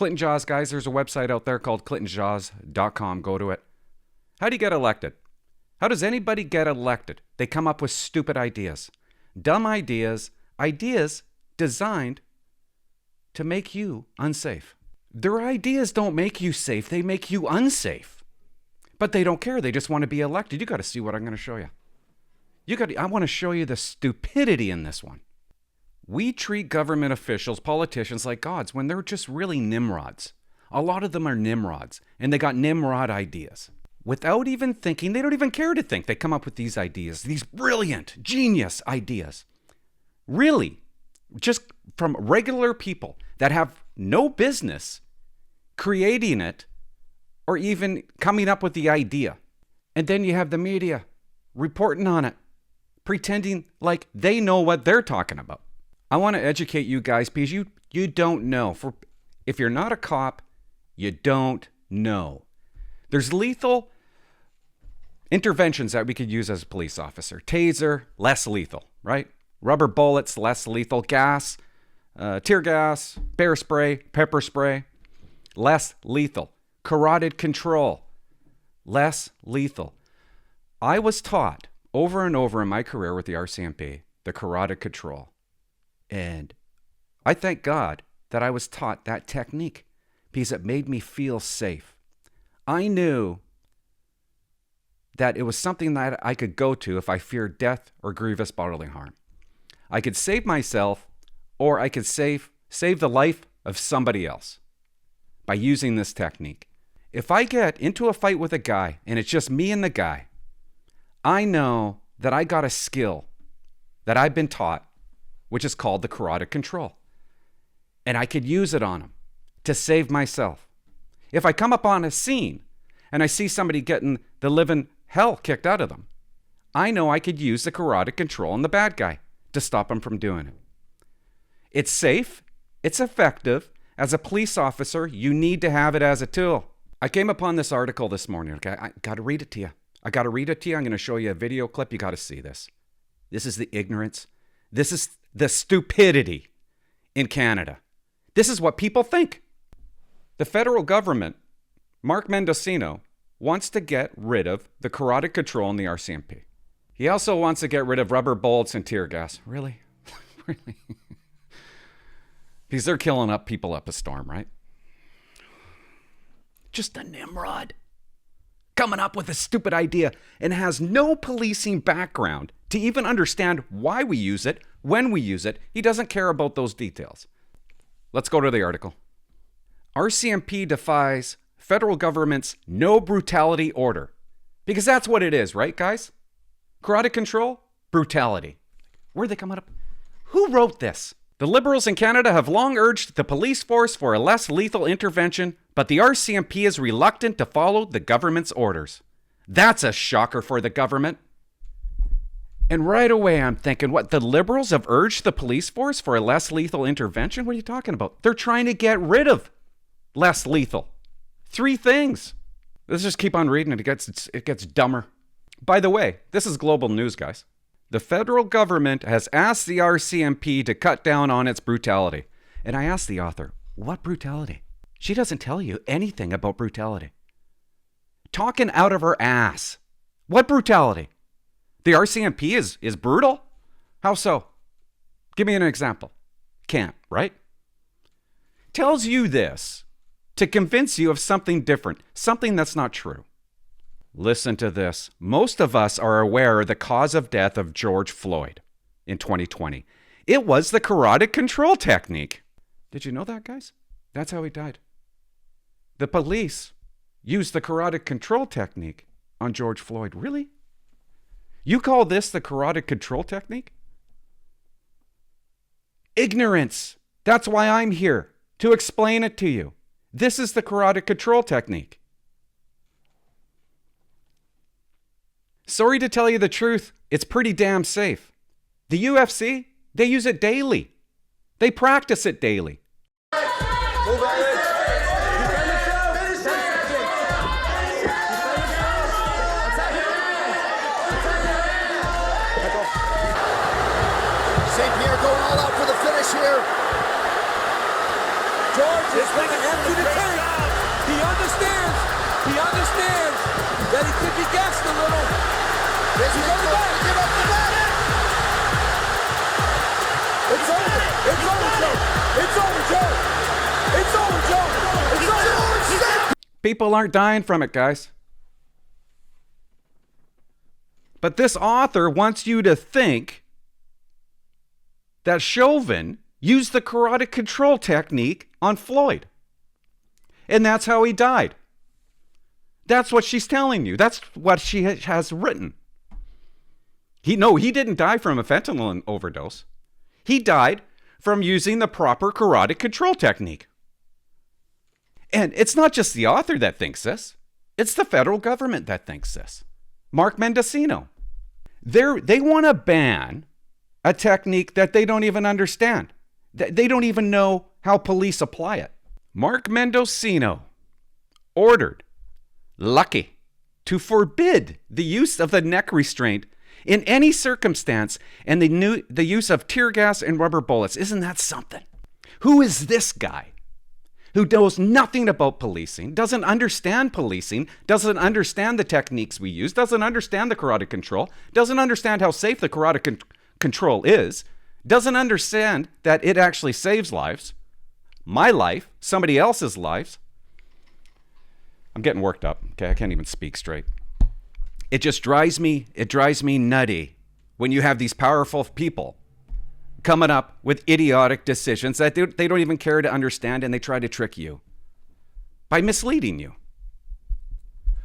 Clinton Jaws, guys, there's a website out there called clintonjaws.com. Go to it. How do you get elected? How does anybody get elected? They come up with stupid ideas. Dumb ideas. Ideas designed to make you unsafe. Their ideas don't make you safe. They make you unsafe. But they don't care. They just want to be elected. You got to see what I'm going to show you. I want to show you the stupidity in this one. We treat government officials, politicians like gods when they're just really nimrods. A lot of them are nimrods, and they got nimrod ideas. Without even thinking, they don't even care to think. They come up with these ideas, these brilliant, genius ideas. Really, just from regular people that have no business creating it or even coming up with the idea. And then you have the media reporting on it, pretending like they know what they're talking about. I want to educate you guys because you don't know. If you're not a cop, you don't know. There's lethal interventions that we could use as a police officer. Taser, less lethal, right? Rubber bullets, less lethal. Gas, tear gas, bear spray, pepper spray, less lethal. Carotid control, less lethal. I was taught over and over in my career with the RCMP, the carotid control. And I thank God that I was taught that technique because it made me feel safe. I knew that it was something that I could go to if I feared death or grievous bodily harm. I could save myself, or I could save the life of somebody else by using this technique. If I get into a fight with a guy and it's just me and the guy, I know that I got a skill that I've been taught, which is called the carotid control. And I could use it on him to save myself. If I come up on a scene and I see somebody getting the living hell kicked out of them, I know I could use the carotid control on the bad guy to stop him from doing it. It's safe. It's effective. As a police officer, you need to have it as a tool. I came upon this article this morning, okay? I got to read it to you. I'm going to show you a video clip. You got to see this. This is the ignorance. This is the stupidity in Canada. This is what people think. The federal government, Mark Mendocino, wants to get rid of the carotid control in the RCMP. He also wants to get rid of rubber bullets and tear gas. Really? Really? Because they're killing people up a storm, right? Just a Nimrod coming up with a stupid idea and has no policing background to even understand why we use it, when we use it. He doesn't care about those details. Let's go to the article. RCMP defies federal government's no brutality order. Because that's what it is, right, guys? Carotid control, brutality. Where'd they come up? Who wrote this? The Liberals in Canada have long urged the police force for a less lethal intervention, but the RCMP is reluctant to follow the government's orders. That's a shocker for the government. And right away I'm thinking, what, the Liberals have urged the police force for a less lethal intervention? What are you talking about? They're trying to get rid of less lethal. 3 things. Let's just keep on reading. It gets dumber. By the way, this is global news, guys. The federal government has asked the RCMP to cut down on its brutality. And I asked the author, what brutality? She doesn't tell you anything about brutality. Talking out of her ass. What brutality? The RCMP is brutal? How so? Give me an example. Can't, right? Tells you this to convince you of something different, something that's not true. Listen to this. Most of us are aware of the cause of death of George Floyd in 2020. It was the carotid control technique. Did you know that, guys? That's how he died. The police used the carotid control technique on George Floyd. Really? You call this the carotid control technique? Ignorance. That's why I'm here, to explain it to you. This is the carotid control technique. Sorry to tell you the truth, it's pretty damn safe. The UFC, they use it daily. They practice it daily. St. Pierre going all out for the finish here. George is making empty It's over, Joe. It's over, Joe. It's over, Joe. It's over. People aren't dying from it, guys. But this author wants you to think that Chauvin used the carotid control technique on Floyd. And that's how he died. That's what she's telling you. That's what she has written. He didn't die from a fentanyl overdose. He died from using the proper carotid control technique. And it's not just the author that thinks this. It's the federal government that thinks this. Mark Mendocino. They want to ban a technique that they don't even understand. They don't even know how police apply it. Mark Mendocino ordered Lucky to forbid the use of the neck restraint in any circumstance and the use of tear gas and rubber bullets. Isn't that something? Who is this guy who knows nothing about policing, doesn't understand policing, doesn't understand the techniques we use, doesn't understand the carotid control, doesn't understand how safe the carotid control is, doesn't understand that it actually saves lives, my life, somebody else's lives. I'm getting worked up. Okay, I can't even speak straight. It just drives me nutty when you have these powerful people coming up with idiotic decisions that they don't even care to understand, and they try to trick you by misleading you.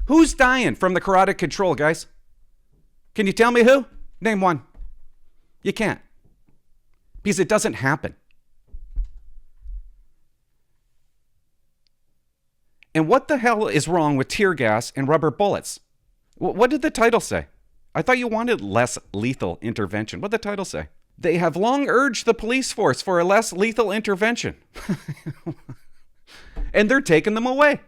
Who's dying from the carotid control, guys? Can you tell me who? Name one. You can't. Because it doesn't happen. And what the hell is wrong with tear gas and rubber bullets? What did the title say? I thought you wanted less lethal intervention. What did the title say? They have long urged the police force for a less lethal intervention. And they're taking them away.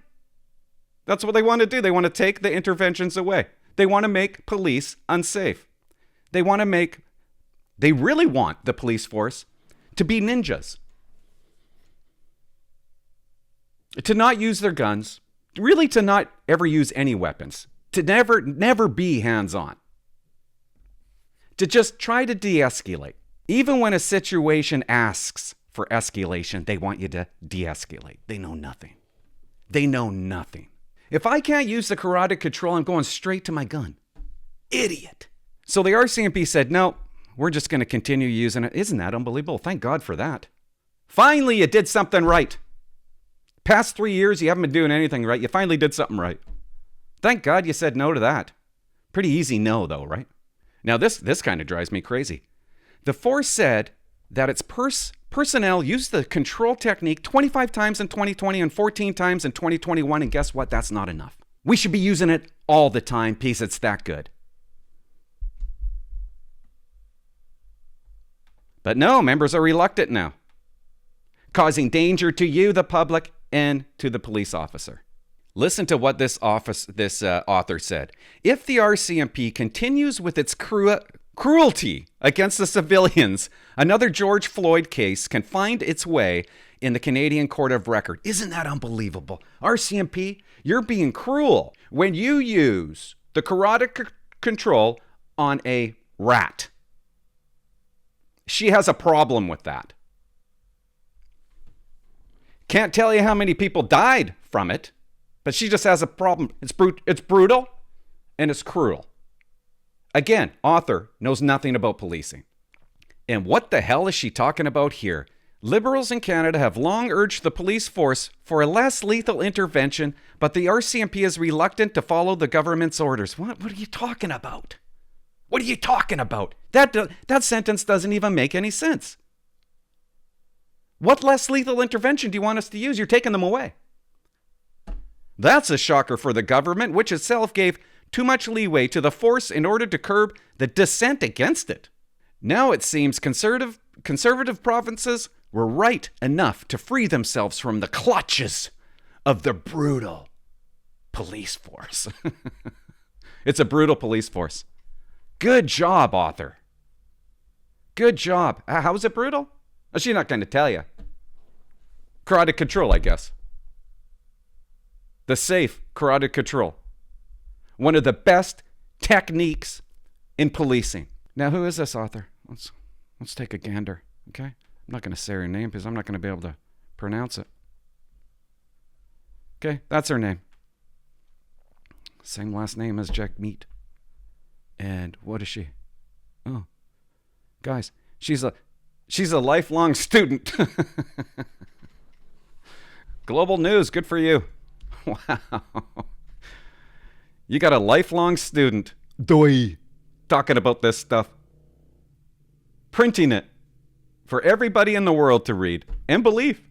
That's what they want to do. They want to take the interventions away. They want to make police unsafe. They really want the police force to be ninjas. To not use their guns. Really to not ever use any weapons. To never be hands-on. To just try to de-escalate. Even when a situation asks for escalation, they want you to de-escalate. They know nothing. They know nothing. If I can't use the carotid control, I'm going straight to my gun. Idiot. So the RCMP said, no, we're just going to continue using it. Isn't that unbelievable? Thank God for that. Finally, you did something right. Past 3 years, you haven't been doing anything right. You finally did something right. Thank God you said no to that. Pretty easy no, though, right? Now, this kind of drives me crazy. The force said that its personnel used the control technique 25 times in 2020 and 14 times in 2021, and guess what? That's not enough. We should be using it all the time, because it's that good. But no, members are reluctant now, causing danger to you, the public, and to the police officer. Listen to what this author said. If the RCMP continues with its cruelty against the civilians, another George Floyd case can find its way in the Canadian Court of Record. Isn't that unbelievable? RCMP, you're being cruel when you use the carotid control on a rat. She has a problem with that. Can't tell you how many people died from it, but she just has a problem. It's brutal and it's cruel. Again, author knows nothing about policing. And what the hell is she talking about here? Liberals in Canada have long urged the police force for a less lethal intervention, but the RCMP is reluctant to follow the government's orders. What are you talking about? What are you talking about? That sentence doesn't even make any sense. What less lethal intervention do you want us to use? You're taking them away. That's a shocker for the government, which itself gave too much leeway to the force in order to curb the dissent against it. Now it seems conservative provinces were right enough to free themselves from the clutches of the brutal police force. It's a brutal police force. Good job, author. Good job. How is it brutal? Well, she's not going to tell you. Carotid control, I guess. The safe carotid control. One of the best techniques in policing. Now, who is this author? Let's take a gander, okay? I'm not going to say her name because I'm not going to be able to pronounce it. Okay, that's her name. Same last name as Jack Meat. And what is she? Oh, guys, she's a lifelong student. Global news, good for you. Wow. You got a lifelong student, talking about this stuff. Printing it for everybody in the world to read and believe.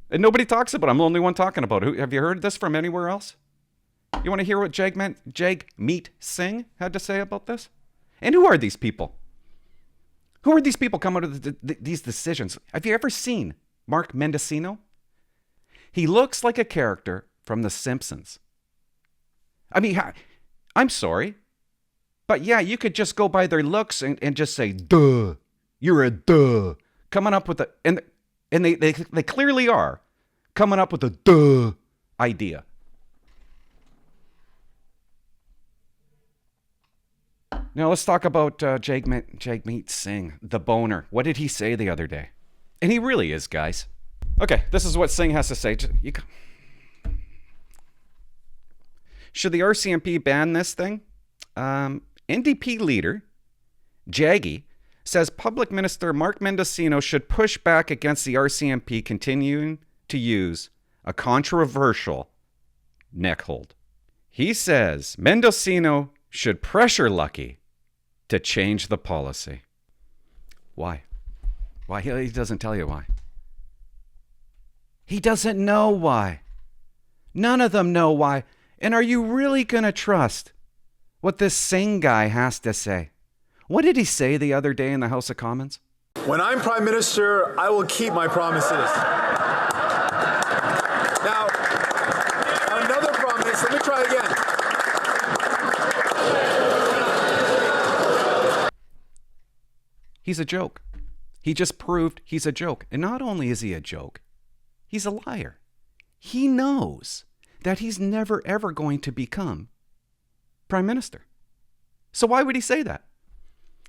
And nobody talks about it. I'm the only one talking about it. Have you heard this from anywhere else? You want to hear what Jagmeet Singh had to say about this? And who are these people? Who are these people coming to these decisions? Have you ever seen Mark Mendocino? He looks like a character from The Simpsons. I mean, I'm sorry, but yeah, you could just go by their looks and just say, duh, you're a duh. Coming up with and they clearly are coming up with a duh idea. Now let's talk about Jagmeet Singh, the boner. What did he say the other day? And he really is, guys. Okay, this is what Singh has to say. Should the RCMP ban this thing? NDP leader Jaggy says Public Minister Mark Mendocino should push back against the RCMP continuing to use a controversial neck hold. He says Mendocino should pressure Lucky to change the policy. Why? Why? He doesn't tell you why. He doesn't know why. None of them know why. And are you really going to trust what this Singh guy has to say? What did he say the other day in the House of Commons? When I'm Prime Minister, I will keep my promises. Now, another promise, let me try again. He's a joke. He just proved he's a joke. And not only is he a joke, he's a liar. He knows that he's never, ever going to become Prime Minister. So why would he say that?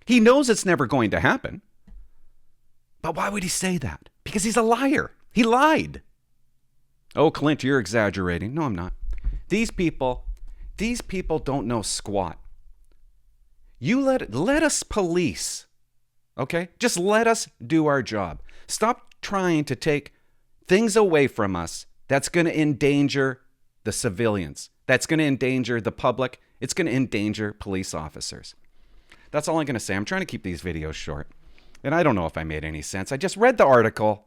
He knows it's never going to happen. But why would he say that? Because he's a liar. He lied. Oh, Clint, you're exaggerating. No, I'm not. These people don't know squat. You let us police. Okay? Just let us do our job. Stop trying to take things away from us that's going to endanger the civilians. That's going to endanger the public. It's going to endanger police officers. That's all I'm going to say. I'm trying to keep these videos short. And I don't know if I made any sense. I just read the article.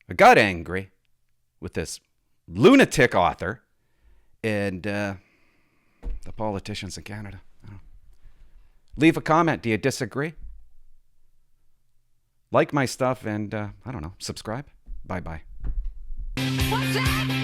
I got angry with this lunatic author and the politicians in Canada. Leave a comment. Do you disagree? Like my stuff and, I don't know, subscribe. Bye-bye. What's that?